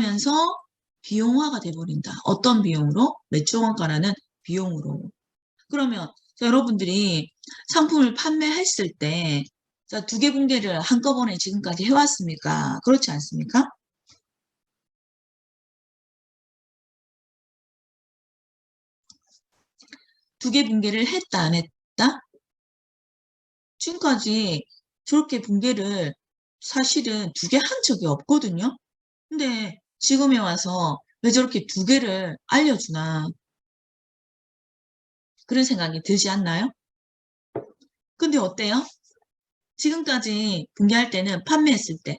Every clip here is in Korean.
하면서 비용화가 돼버린다. 어떤 비용으로? 매출원가라는 비용으로. 그러면 여러분들이 상품을 판매했을 때 두 개 분괴를 한꺼번에 지금까지 해왔습니까? 그렇지 않습니까? 두 개 분괴를 했다, 안 했다? 지금까지 저렇게 분괴를 사실은 두 개 한 적이 없거든요. 근데 지금에 와서 왜 저렇게 두 개를 알려주나 그런 생각이 들지 않나요? 근데 어때요? 지금까지 분괴할 때는 판매했을 때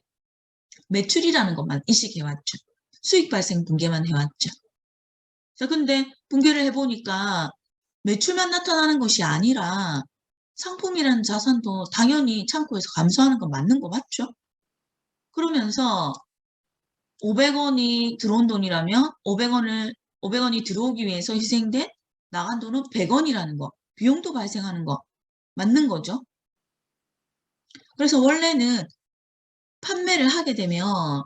매출이라는 것만 인식해왔죠. 수익 발생 분괴만 해왔죠. 자, 근데 분괴를 해보니까 매출만 나타나는 것이 아니라 상품이라는 자산도 당연히 창고에서 감소하는 건 맞는 거 맞죠? 그러면서 500원이 들어온 돈이라면 500원이 들어오기 위해서 희생된 나간 돈은 100원이라는 거, 비용도 발생하는 거 맞는 거죠. 그래서 원래는 판매를 하게 되면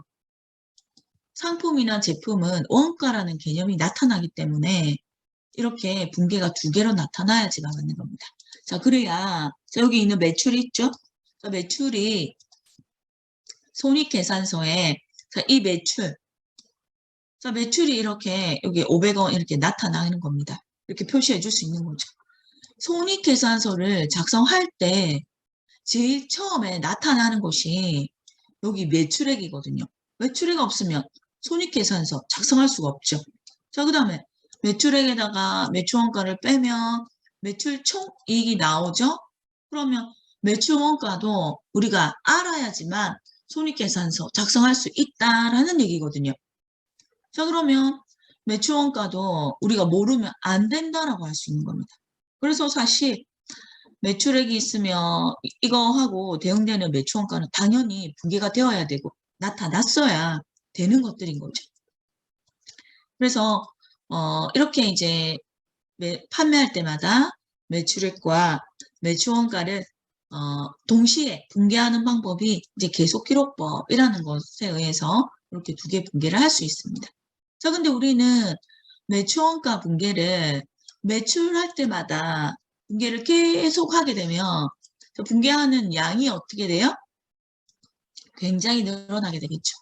상품이나 제품은 원가라는 개념이 나타나기 때문에 이렇게 분괴가 두 개로 나타나야지가 맞는 겁니다. 자, 그래야 자, 여기 있는 매출이 있죠? 자, 매출이 손익계산서에 자, 이 매출 자, 매출이 이렇게 여기 500원 이렇게 나타나는 겁니다. 이렇게 표시해 줄 수 있는 거죠. 손익계산서를 작성할 때 제일 처음에 나타나는 것이 여기 매출액이거든요. 매출액 없으면 손익계산서 작성할 수가 없죠. 자, 그 다음에 매출액에다가 매출원가를 빼면 매출 총이익이 나오죠. 그러면 매출원가도 우리가 알아야지만 손익계산서 작성할 수 있다라는 얘기거든요. 자, 그러면 매출원가도 우리가 모르면 안 된다라고 할 수 있는 겁니다. 그래서 사실 매출액이 있으면 이거하고 대응되는 매출원가는 당연히 분괴가 되어야 되고 나타났어야 되는 것들인 거죠. 그래서 이렇게 이제 판매할 때마다 매출액과 매출원가를 동시에 분괴하는 방법이 이제 계속기록법이라는 것에 의해서 이렇게 두 개 분괴를 할 수 있습니다. 자, 근데 우리는 매출원가 분괴를 매출할 때마다 분괴를 계속 하게 되면 분괴하는 양이 어떻게 돼요? 굉장히 늘어나게 되겠죠.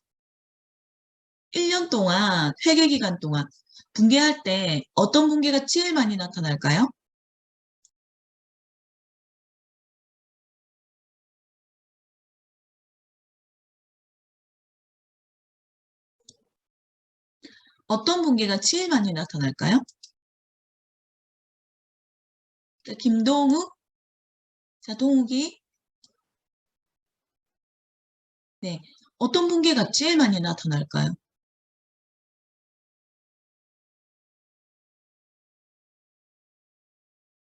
1년 동안, 회계기간 동안 분괴할 때 어떤 분괴가 제일 많이 나타날까요? 어떤 분괴가 제일 많이 나타날까요? 자, 김동욱, 자, 동욱이, 네. 어떤 분괴가 제일 많이 나타날까요?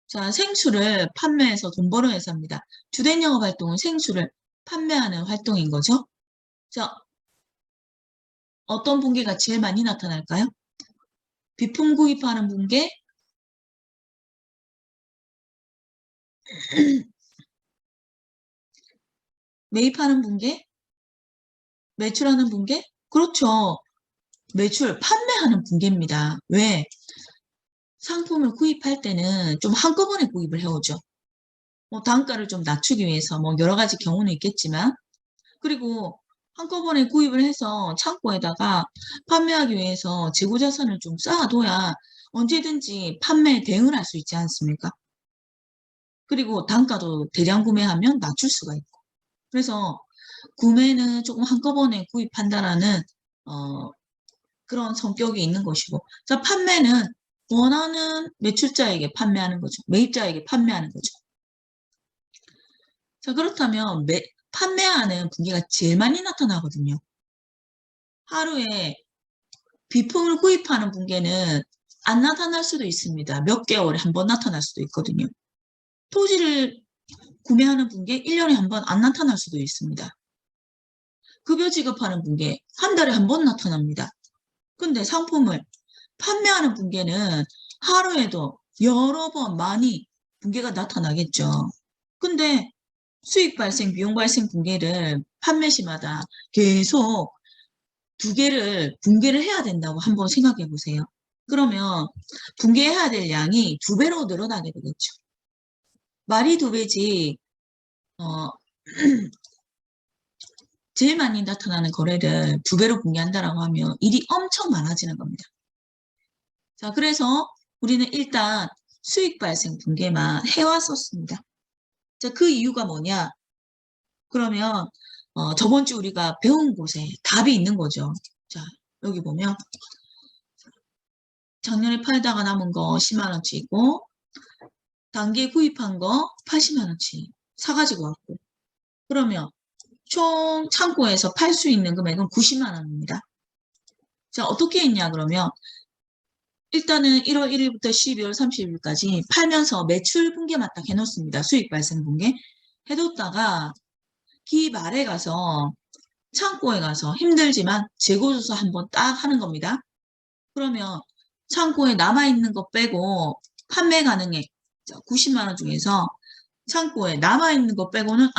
자, 생수를 판매해서 돈 버는 회사입니다. 주된 영업 활동은 생수를 판매하는 활동인 거죠. 자, 어떤 분괴가 제일 많이 나타날까요? 비품 구입하는 분괴, 매입하는 분괴, 매출하는 분괴? 그렇죠. 매출, 판매하는 분괴입니다. 왜? 상품을 구입할 때는 좀 한꺼번에 구입을 해오죠. 뭐 단가를 좀 낮추기 위해서 뭐 여러 가지 경우는 있겠지만 그리고 한꺼번에 구입을 해서 창고에다가 판매하기 위해서 재고자산을 좀 쌓아둬야 언제든지 판매에 대응을 할 수 있지 않습니까? 그리고 단가도 대량 구매하면 낮출 수가 있고. 그래서 구매는 조금 한꺼번에 구입한다라는 그런 성격이 있는 것이고. 자, 판매는 원하는 매출자에게 판매하는 거죠. 매입자에게 판매하는 거죠. 자, 그렇다면 판매하는 분기가 제일 많이 나타나거든요. 하루에 비품을 구입하는 분기는 안 나타날 수도 있습니다. 몇 개월에 한 번 나타날 수도 있거든요. 토지를 구매하는 분기 1년에 한 번 안 나타날 수도 있습니다. 급여 지급하는 분기 한 달에 한 번 나타납니다. 근데 상품을 판매하는 분기는 하루에도 여러 번 많이 분기가 나타나겠죠. 근데 수익 발생, 비용 발생 분기를 판매 시마다 계속 두 개를 분개를 해야 된다고 한번 생각해 보세요. 그러면 분개해야 될 양이 2배로 늘어나게 되겠죠. 말이 2배지, 제일 많이 나타나는 거래를 2배로 분개한다라고 하면 일이 엄청 많아지는 겁니다. 자, 그래서 우리는 일단 수익 발생 분개만 해왔었습니다. 자, 그 이유가 뭐냐? 그러면 저번 주 우리가 배운 곳에 답이 있는 거죠. 자, 여기 보면 작년에 팔다가 남은 거 10만 원치이고 단기에 구입한 거 80만 원치 사가지고 왔고, 그러면 총 창고에서 팔 수 있는 금액은 90만 원입니다. 자, 어떻게 했냐 그러면 일단은 1월 1일부터 12월 30일까지 팔면서 매출 분개만 딱 해놓습니다. 수익 발생 분개 해뒀다가 기 말에 가서 창고에 가서 힘들지만 재고조사 한번 딱 하는 겁니다. 그러면 창고에 남아있는 거 빼고 판매 가능액 90만 원 중에서 창고에 남아있는 거 빼고는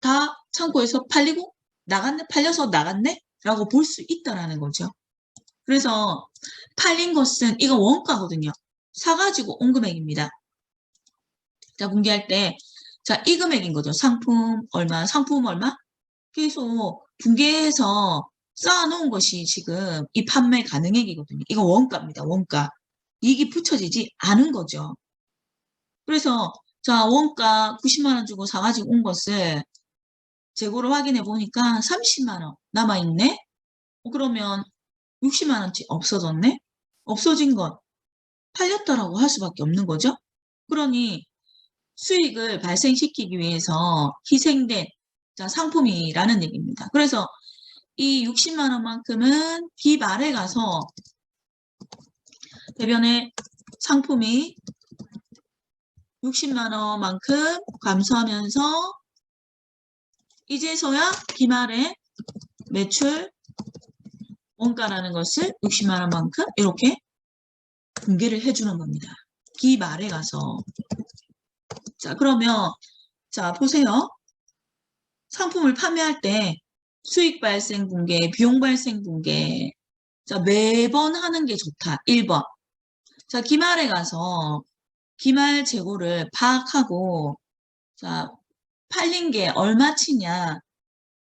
다 창고에서 팔리고 나갔네, 팔려서 나갔네 라고 볼 수 있다라는 거죠. 그래서 팔린 것은 이거 원가거든요. 사가지고 온 금액입니다. 자, 분개할 때 자, 이 금액인 거죠. 상품 얼마, 상품 얼마? 계속 분개해서 쌓아놓은 것이 지금 이 판매 가능액이거든요. 이거 원가입니다. 원가. 이익이 붙여지지 않은 거죠. 그래서 자, 원가 90만 원 주고 사가지고 온 것을 재고를 확인해 보니까 30만 원 남아있네? 그러면 60만 원치 없어졌네? 없어진 것 팔렸다라고 할 수밖에 없는 거죠. 그러니 수익을 발생시키기 위해서 희생된 상품이라는 얘기입니다. 그래서 이 60만 원만큼은 기말에 가서 대변에 상품이 60만 원만큼 감소하면서 이제서야 기말에 매출 원가라는 것을 60만 원만큼 이렇게 분개를 해주는 겁니다. 기말에 가서. 자, 그러면 자, 보세요. 상품을 판매할 때 수익 발생 분개, 비용 발생 분개. 자, 매번 하는 게 좋다. 1번. 자, 기말에 가서 기말 재고를 파악하고 자, 팔린 게 얼마치냐.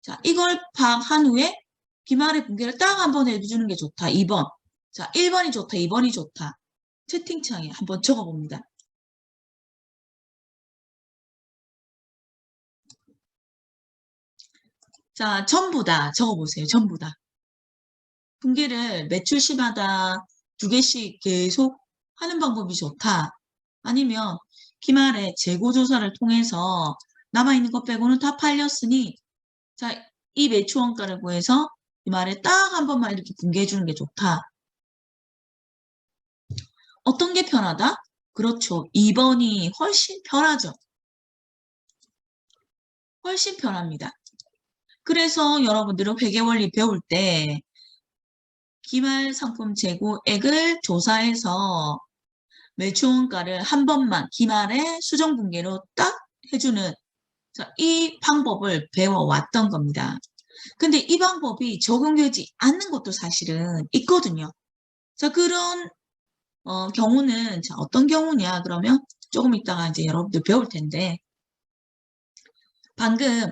자, 이걸 파악한 후에 기말의 분개를 딱 한번 해주는 게 좋다. 2번. 자, 1번이 좋다. 2번이 좋다. 채팅창에 한번 적어봅니다. 자, 전부 다 적어보세요. 전부 다. 분개를 매출 시마다 2개씩 계속 하는 방법이 좋다. 아니면 기말에 재고조사를 통해서 남아있는 것 빼고는 다 팔렸으니 자, 이 매출 원가를 구해서 기말에 딱 한 번만 이렇게 분개해 주는 게 좋다. 어떤 게 편하다? 그렇죠. 2번이 훨씬 편하죠. 훨씬 편합니다. 그래서 여러분들은 회계원리 배울 때 기말 상품 재고액을 조사해서 매출원가를 한 번만 기말에 수정분개로 딱 해주는 이 방법을 배워왔던 겁니다. 근데 이 방법이 적용되지 않는 것도 사실은 있거든요. 자, 그런 경우는 자, 어떤 경우냐 그러면 조금 이따가 이제 여러분들 배울 텐데 방금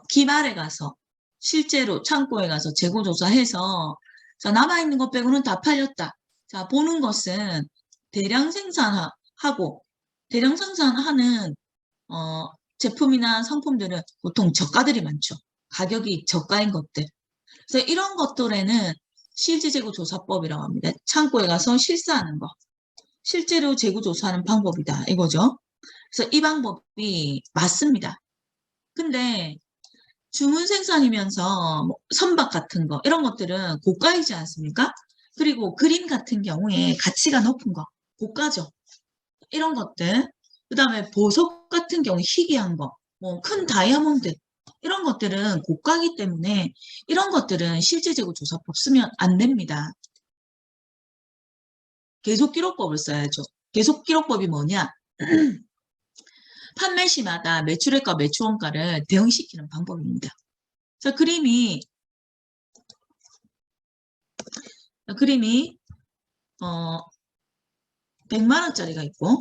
기말에 가서 실제로 창고에 가서 재고조사해서 자, 남아있는 것 빼고는 다 팔렸다. 자, 보는 것은 대량 생산하고 대량 생산하는 제품이나 상품들은 보통 저가들이 많죠. 가격이 저가인 것들. 그래서 이런 것들에는 실질재고조사법이라고 합니다. 창고에 가서 실사하는 거. 실제로 재고조사하는 방법이다. 이거죠. 그래서 이 방법이 맞습니다. 근데 주문 생산이면서 뭐 선박 같은 거 이런 것들은 고가이지 않습니까? 그리고 그림 같은 경우에 가치가 높은 거 고가죠. 이런 것들 그 다음에 보석 같은 경우 희귀한 거 뭐 큰 다이아몬드 이런 것들은 고가이기 때문에 이런 것들은 실질재고조사법 쓰면 안 됩니다. 계속기록법을 써야죠. 계속기록법이 뭐냐? 판매 시마다 매출액과 매출원가를 대응시키는 방법입니다. 자, 그림이 그림이 100만 원짜리가 있고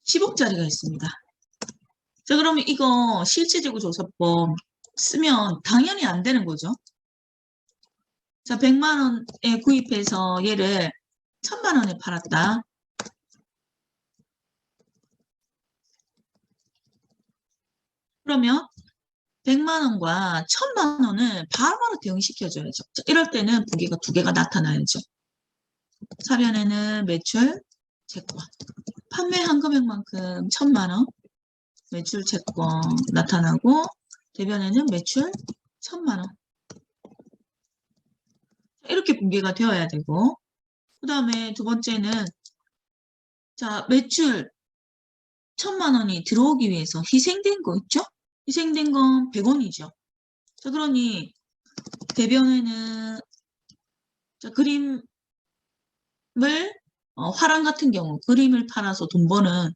10억짜리가 있습니다. 자, 그러면 이거 실질재고조사법 쓰면 당연히 안 되는 거죠. 자, 100만 원에 구입해서 얘를 1000만 원에 팔았다. 그러면 100만 원과 1000만 원을 바로바로 대응시켜줘야죠. 자, 이럴 때는 부기가 두 개가 나타나야죠. 사변에는 매출, 채권. 판매한 금액만큼 1000만 원, 매출, 채권 나타나고 대변에는 매출 1000만 원. 이렇게 분기가 되어야 되고 그 다음에 두 번째는 자 매출 1000만 원이 들어오기 위해서 희생된 거 있죠? 희생된 건 100원이죠. 자 그러니 대변에는 자, 그림을 화랑 같은 경우 그림을 팔아서 돈 버는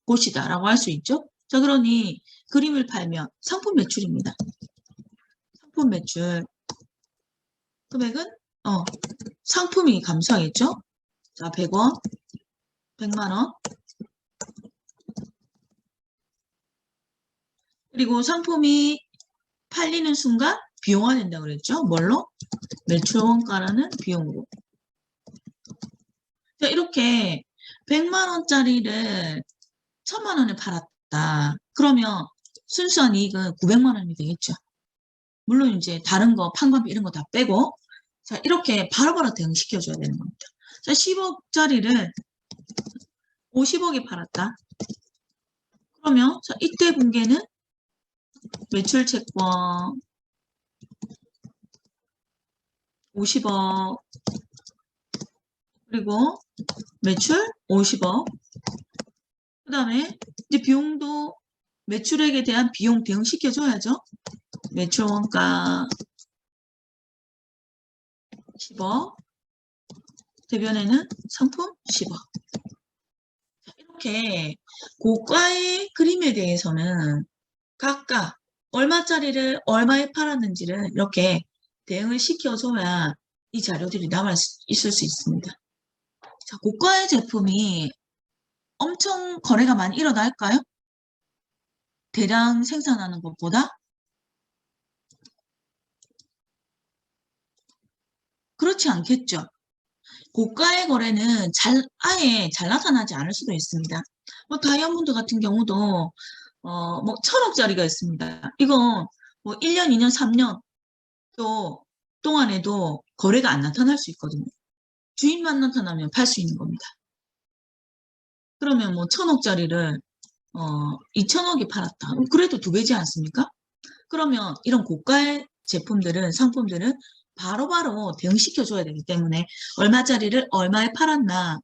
곳이다 라고 할 수 있죠. 자 그러니 그림을 팔면 상품 매출입니다. 상품 매출 금액은 상품이 감소하겠죠. 자 100원 100만 원 그리고 상품이 팔리는 순간 비용화 된다고 그랬죠. 뭘로? 매출원가라는 비용으로. 자, 이렇게 100만 원짜리를 1000만 원에 팔았다. 그러면 순수한 이익은 900만 원이 되겠죠. 물론 이제 다른 거 판관비 이런 거 다 빼고 자 이렇게 바로바로 대응시켜줘야 되는 겁니다. 자 10억짜리를 50억에 팔았다. 그러면 자 이때 분계는 매출 채권 50억 그리고 매출 50억 그 다음에 이제 비용도 매출액에 대한 비용 대응시켜줘야죠. 매출 원가 10억 대변에는 상품 10억 이렇게 고가의 그림에 대해서는 각각 얼마짜리를 얼마에 팔았는지를 이렇게 대응을 시켜줘야 이 자료들이 남아 있을 수 있습니다. 자, 고가의 제품이 엄청 거래가 많이 일어날까요? 대량 생산하는 것보다? 그렇지 않겠죠. 고가의 거래는 아예 잘 나타나지 않을 수도 있습니다. 뭐 다이아몬드 같은 경우도 뭐 1000억짜리가 있습니다. 이건 뭐 1년, 2년, 3년 또 동안에도 거래가 안 나타날 수 있거든요. 주인만 나타나면 팔 수 있는 겁니다. 그러면 뭐 1000억짜리를 2000억에 팔았다. 그래도 두 배지 않습니까? 그러면 이런 고가의 제품들은 상품들은 바로바로 대응시켜줘야 되기 때문에 얼마짜리를 얼마에 팔았나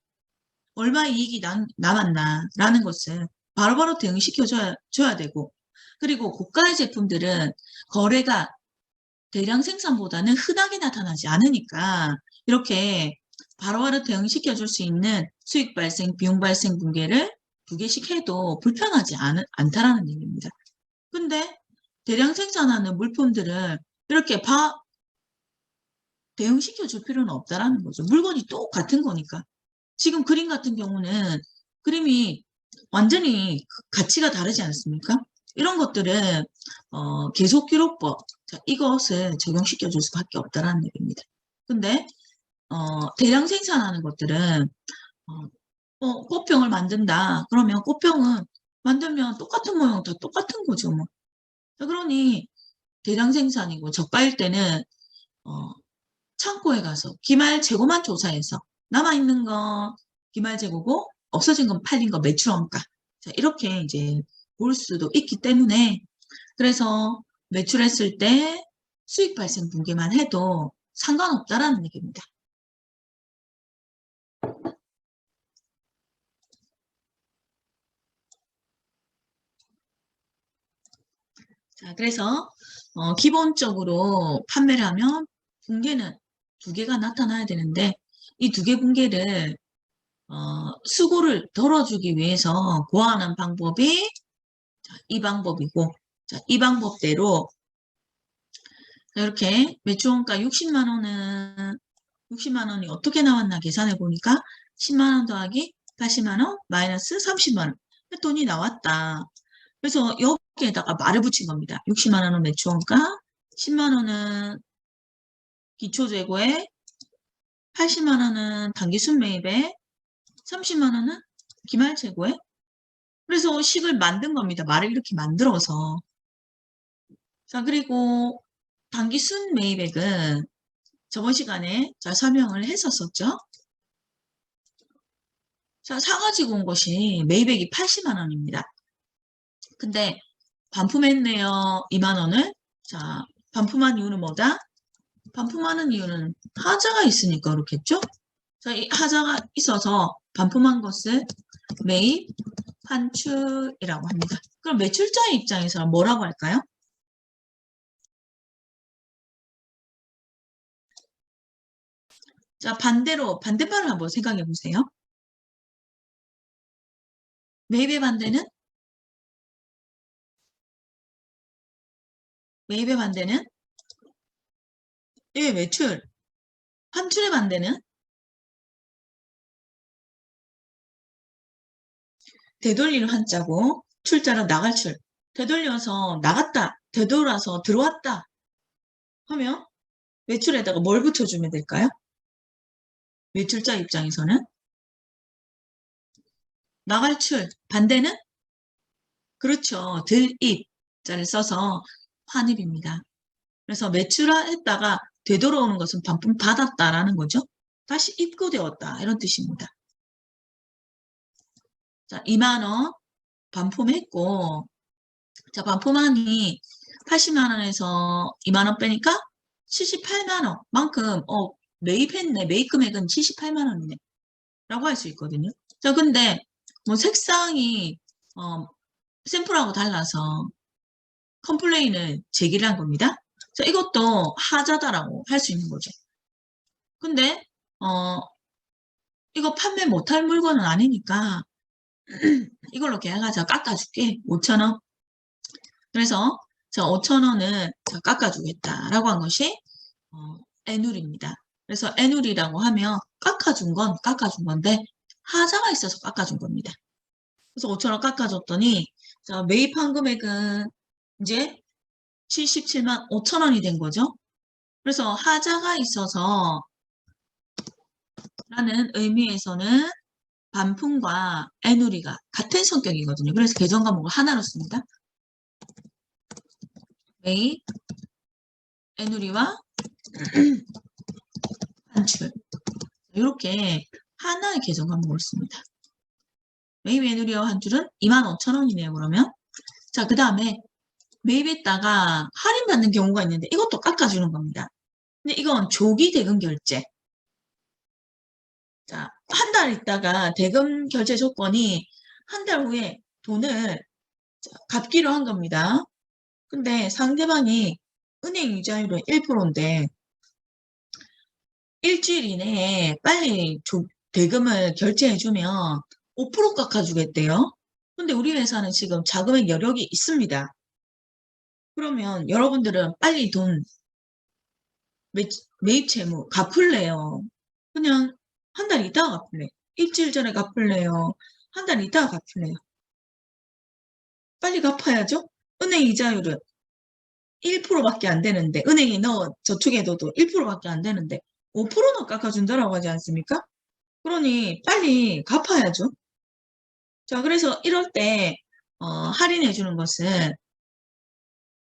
얼마 이익이 남았나 라는 것을 바로바로 대응시켜줘야 되고 그리고 고가의 제품들은 거래가 대량 생산보다는 흔하게 나타나지 않으니까 이렇게 바로바로 대응시켜줄 수 있는 수익 발생, 비용 발생 분계를 두 개씩 해도 불편하지 않다라는 얘기입니다. 근데 대량 생산하는 물품들을 이렇게 대응시켜줄 필요는 없다라는 거죠. 물건이 똑같은 거니까. 지금 그림 같은 경우는 그림이 완전히 가치가 다르지 않습니까? 이런 것들은 계속기록법 이것을 적용시켜줄 수밖에 없다라는 얘기입니다. 근데 대량 생산하는 것들은 꽃병을 만든다. 그러면 꽃병은 만들면 똑같은 모양 다 똑같은 거죠. 뭐. 그러니 대량 생산이고 저가일 때는 창고에 가서 기말 재고만 조사해서 남아있는 거 기말 재고고 없어진 건 팔린 거 매출원가 이렇게 이제 볼 수도 있기 때문에 그래서 매출했을 때 수익 발생 분기만 해도 상관없다라는 얘기입니다. 자, 그래서 기본적으로 판매를 하면 분계는 두 개가 나타나야 되는데 이 두 개 분계를 수고를 덜어주기 위해서 고안한 방법이 이 방법이고 이 방법대로 이렇게 매출원가 60만 원은 60만 원이 어떻게 나왔나 계산해 보니까 10만 원 더하기 80만 원 마이너스 30만 원. 돈이 나왔다. 그래서 여기에다가 말을 붙인 겁니다. 60만 원은 매출원가, 10만 원은 기초재고에, 80만 원은 단기순 매입에, 30만 원은 기말재고에. 그래서 식을 만든 겁니다. 말을 이렇게 만들어서. 자, 그리고 단기순 매입액은 저번 시간에 자, 설명을 했었었죠. 자, 사가지고 온 것이 매입액이 80만 원입니다. 근데 반품했네요. 2만 원을. 자, 반품한 이유는 뭐다? 반품하는 이유는 하자가 있으니까 그렇겠죠? 자, 이 하자가 있어서 반품한 것을 매입 환출이라고 합니다. 그럼 매출자의 입장에서 뭐라고 할까요? 자, 반대로 반대말을 한번 생각해 보세요. 매입의 반대는? 매입의 반대는? 예, 매출. 환출의 반대는? 되돌리는 한자고 출자로 나갈 출. 되돌려서 나갔다. 되돌아서 들어왔다. 하면 매출에다가 뭘 붙여주면 될까요? 매출자 입장에서는 나갈 출. 반대는? 그렇죠. 들입자를 써서 환입입니다. 그래서 매출했다가 되돌아오는 것은 반품 받았다라는 거죠. 다시 입고되었다. 이런 뜻입니다. 자, 2만 원 반품했고, 자, 반품하니 80만 원에서 2만 원 빼니까 78만 원만큼, 매입했네. 매입 금액은 78만 원이네. 라고 할 수 있거든요. 자, 근데, 뭐, 색상이, 샘플하고 달라서 컴플레인을 제기를 한 겁니다. 자, 이것도 하자다라고 할 수 있는 거죠. 근데, 어, 이거 판매 못할 물건은 아니니까, 이걸로 계약하자. 깎아줄게. 5,000원. 그래서 저 5,000원은 깎아주겠다라고 한 것이 애눌입니다. 그래서 애눌이라고 하면 깎아준 건 깎아준 건데 하자가 있어서 깎아준 겁니다. 그래서 5,000원 깎아줬더니 자, 매입한 금액은 이제 77만 5천원이 된 거죠. 그래서 하자가 있어서 라는 의미에서는 반품과 애누리가 같은 성격이거든요. 그래서 계정 과목을 하나로 씁니다. 매입, 애누리와 환출. 이렇게 하나의 계정 과목을 씁니다. 매입 애누리와 환출은 25,000원이네요. 그러면 자, 그 다음에 매입했다가 할인받는 경우가 있는데 이것도 깎아주는 겁니다. 근데 이건 조기 대금 결제. 자, 한 달 있다가 대금 결제 조건이 한 달 후에 돈을 갚기로 한 겁니다. 근데 상대방이 은행 이자율은 1%인데 일주일 이내에 빨리 대금을 결제해주면 5% 깎아주겠대요. 근데 우리 회사는 지금 자금의 여력이 있습니다. 그러면 여러분들은 빨리 돈 매입 채무 갚을래요? 그냥 한 달 있다가 갚을래요? 일주일 전에 갚을래요? 한 달 있다가 갚을래요? 빨리 갚아야죠? 은행 이자율은 1%밖에 안 되는데 은행에 넣어 저축해둬도 1%밖에 안 되는데 5%는 깎아준다라고 하지 않습니까? 그러니 빨리 갚아야죠. 자, 그래서 이럴 때 할인해 주는 것을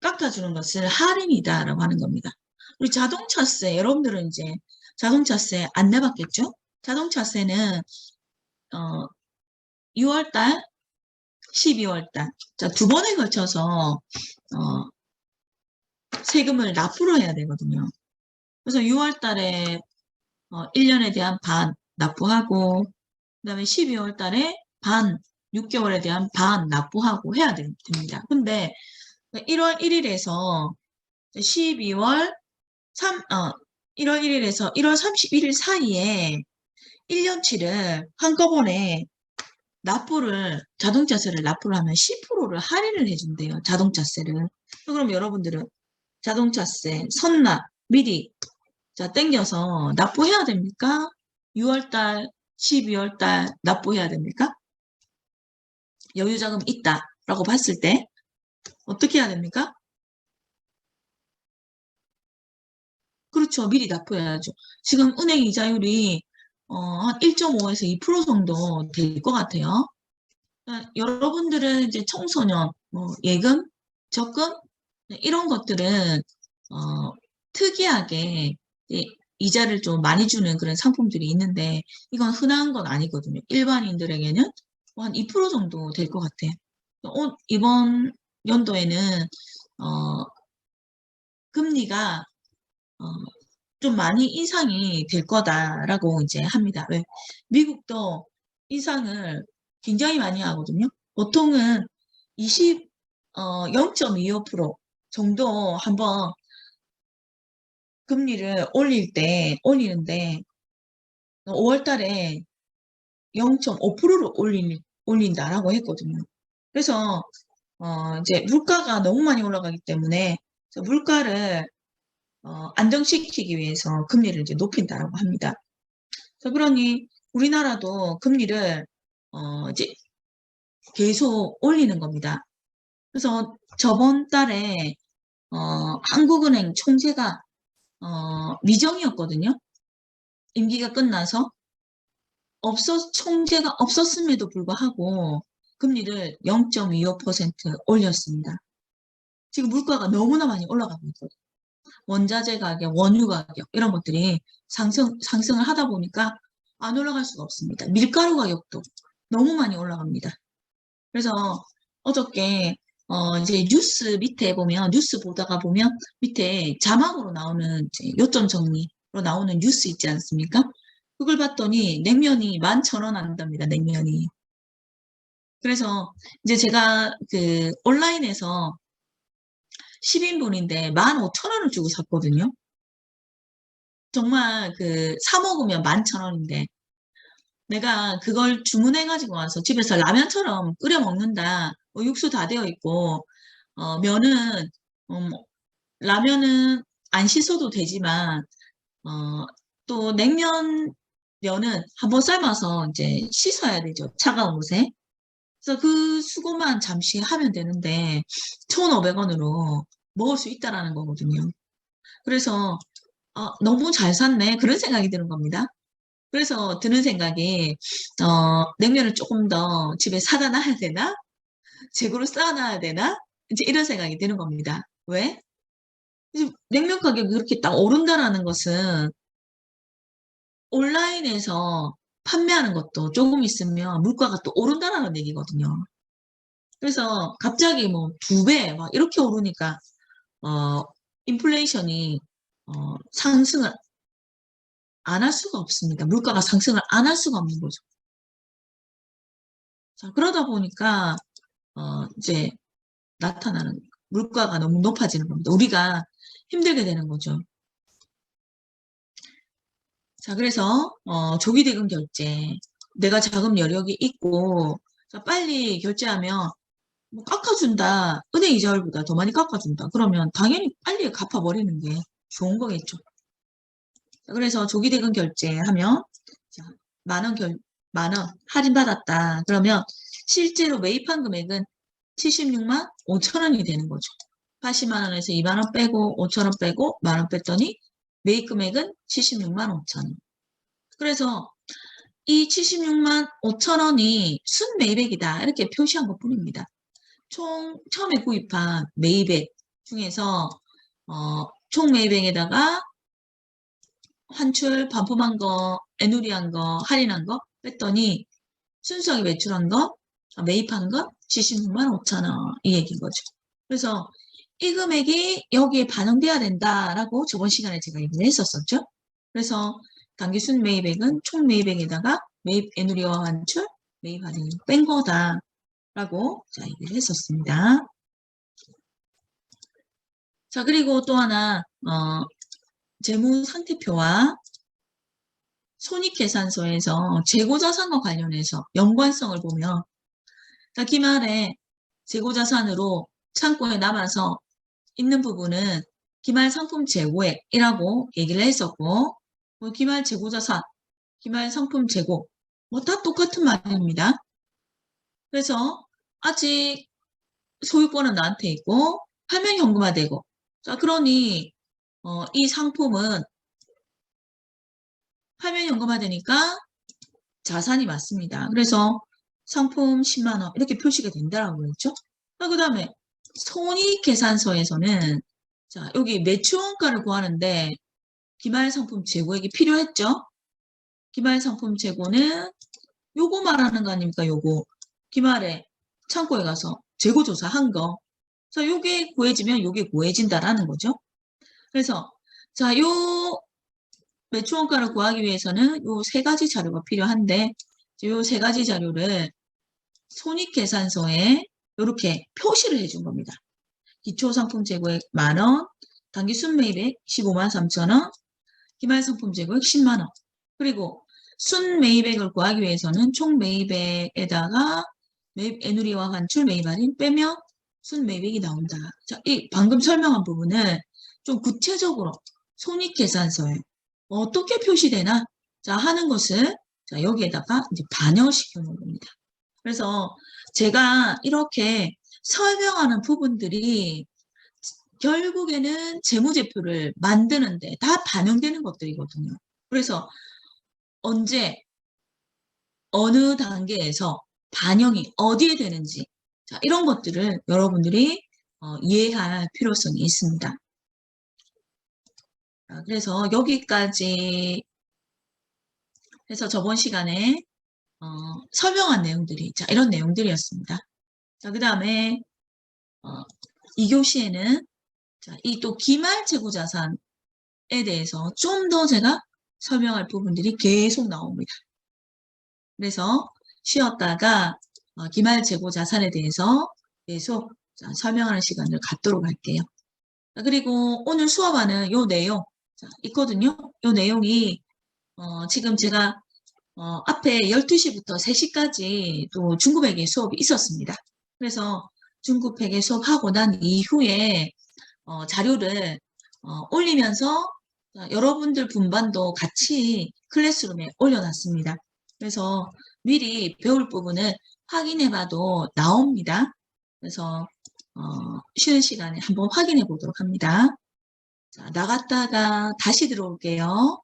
깎아주는 것을 할인이다라고 하는 겁니다. 우리 자동차세 여러분들은 이제 자동차세 안 내봤겠죠? 자동차세는 6월달, 12월달 자, 두 번에 걸쳐서 세금을 납부를 해야 되거든요. 그래서 6월달에 1년에 대한 반 납부하고 그다음에 12월달에 반 6개월에 대한 반 납부하고 해야 됩니다. 근데 1월 1일에서 12월 1월 1일에서 1월 31일 사이에 1년치를 한꺼번에 자동차세를 납부를 하면 10%를 할인을 해준대요. 자동차세를. 그럼 여러분들은 자동차세, 선납, 미리 자 땡겨서 납부해야 됩니까? 6월달, 12월달 납부해야 됩니까? 여유자금 있다라고 봤을 때 어떻게 해야 됩니까? 그렇죠. 미리 납부해야죠. 지금 은행 이자율이 한 1.5에서 2% 정도 될 것 같아요. 여러분들은 이제 청소년, 뭐 예금, 적금 네, 이런 것들은 특이하게 이자를 좀 많이 주는 그런 상품들이 있는데 이건 흔한 건 아니거든요. 일반인들에게는 한 2% 정도 될 것 같아요. 이번 연도에는 어, 금리가 어, 좀 많이 인상이 될 거다라고 이제 합니다. 왜? 미국도 인상을 굉장히 많이 하거든요. 보통은 0.25% 정도 한번 금리를 올리는데 5월 달에 0.5%로 올린다라고 했거든요. 그래서 이제 물가가 너무 많이 올라가기 때문에 물가를 안정시키기 위해서 금리를 이제 높인다라고 합니다. 그러니 우리나라도 금리를 이제 계속 올리는 겁니다. 그래서 저번 달에 한국은행 총재가 미정이었거든요. 임기가 끝나서 총재가 없었음에도 불구하고 금리를 0.25% 올렸습니다. 지금 물가가 너무나 많이 올라가고 있거든요. 원자재 가격, 원유 가격 이런 것들이 상승을 하다 보니까 안 올라갈 수가 없습니다. 밀가루 가격도 너무 많이 올라갑니다. 그래서 어저께 이제 뉴스 밑에 보면 뉴스 보다가 보면 밑에 자막으로 나오는 이제 요점 정리로 나오는 뉴스 있지 않습니까? 그걸 봤더니 냉면이 11,000원 한답니다. 냉면이. 그래서 이제 제가 그 온라인에서 10인분인데 15,000원을 주고 샀거든요. 정말 그 사 먹으면 11,000원인데 내가 그걸 주문해가지고 와서 집에서 라면처럼 끓여 먹는다. 육수 다 되어 있고 면은 라면은 안 씻어도 되지만 또 냉면 면은 한번 삶아서 이제 씻어야 되죠. 차가운 옷에. 그래서 그 수고만 잠시 하면 되는데 1,500원으로 먹을 수 있다라는 거거든요. 그래서 너무 잘 샀네 그런 생각이 드는 겁니다. 그래서 드는 생각이 냉면을 조금 더 집에 사다 놔야 되나? 재고를 쌓아놔야 되나? 이제 이런 생각이 드는 겁니다. 왜? 이제 냉면 가격이 그렇게 딱 오른다라는 것은 온라인에서 판매하는 것도 조금 있으면 물가가 또 오른다라는 얘기거든요. 그래서 갑자기 뭐 2배 막 이렇게 오르니까 어, 인플레이션이 상승을 안 할 수가 없습니다. 물가가 상승을 안 할 수가 없는 거죠. 자, 그러다 보니까 이제 나타나는 물가가 너무 높아지는 겁니다. 우리가 힘들게 되는 거죠. 자, 그래서 조기 대금 결제. 내가 자금 여력이 있고 자, 빨리 결제하면 뭐 깎아준다. 은행 이자율보다 더 많이 깎아준다. 그러면 당연히 빨리 갚아버리는 게 좋은 거겠죠. 자, 그래서 조기 대금 결제하면 자, 만 원 할인받았다. 그러면 실제로 매입한 금액은 76만 5천 원이 되는 거죠. 80만 원에서 2만 원 빼고 5천 원 빼고 만 원 뺐더니 매입 금액은 76만 5천 원. 그래서 이 76만 5천 원이 순매입액이다. 이렇게 표시한 것 뿐입니다. 처음에 구입한 매입액 중에서 총 매입액에다가 환출, 반품한 거, 애누리한 거, 할인한 거 뺐더니 순수하게 매출한 거, 매입한 거 76만 5천 원 이 얘기인 거죠. 그래서 이 금액이 여기에 반영돼야 된다라고 저번 시간에 제가 얘기를 했었었죠. 그래서 단기순 매입액은 총 매입액에다가 매입 애누리와 환출, 매입 할인 뺀 거다라고 자 얘기를 했었습니다. 자 그리고 또 하나 재무 상태표와 손익계산서에서 재고자산과 관련해서 연관성을 보면 자, 기말에 재고자산으로 창고에 남아서 있는 부분은 기말 상품 재고액이라고 얘기를 했었고, 뭐 기말 재고자산, 기말 상품 재고, 뭐 다 똑같은 말입니다. 그래서 아직 소유권은 나한테 있고, 하면 현금화되고, 자, 그러니, 이 상품은 하면 현금화되니까 자산이 맞습니다. 그래서 상품 10만 원 이렇게 표시가 된다라고 했죠. 그 다음에 손익계산서에서는 자 여기 매출원가를 구하는데 기말상품 재고액이 필요했죠. 기말상품 재고는 요거 말하는 거 아닙니까? 요거 기말에 창고에 가서 재고조사한 거. 자 요게 구해지면 요게 구해진다라는 거죠. 그래서 자 요 매출원가를 구하기 위해서는 요 세 가지 자료가 필요한데 요 세 가지 자료를 손익계산서에 이렇게 표시를 해준 겁니다. 기초상품 재고액 만원, 단기 순매입액 15만 3천원, 기말상품 재고액 10만원. 그리고 순매입액을 구하기 위해서는 총매입액에다가 매입 애누리와 환출 매입 할인 빼면 순매입액이 나온다. 자, 이 방금 설명한 부분을 좀 구체적으로 손익계산서에 어떻게 표시되나 자 하는 것을 자 여기에다가 이제 반영시켜 놓은 겁니다. 그래서 제가 이렇게 설명하는 부분들이 결국에는 재무제표를 만드는데 다 반영되는 것들이거든요. 그래서 언제 어느 단계에서 반영이 어디에 되는지 자, 이런 것들을 여러분들이 이해할 필요성이 있습니다. 그래서 여기까지 해서 저번 시간에 설명한 내용들이 자 이런 내용들이었습니다. 자, 그 다음에 2교시에는 이 또 기말 재고자산에 대해서 좀 더 제가 설명할 부분들이 계속 나옵니다. 그래서 쉬었다가 기말 재고자산에 대해서 계속 설명하는 시간을 갖도록 할게요. 그리고 오늘 수업하는 요 내용 있거든요. 요 내용이 지금 제가 앞에 12시부터 3시까지 또 중급회계 수업이 있었습니다. 그래서 중급회계 수업하고 난 이후에 자료를 올리면서 여러분들 분반도 같이 클래스룸에 올려놨습니다. 그래서 미리 배울 부분을 확인해봐도 나옵니다. 그래서 쉬는 시간에 한번 확인해 보도록 합니다. 자, 나갔다가 다시 들어올게요.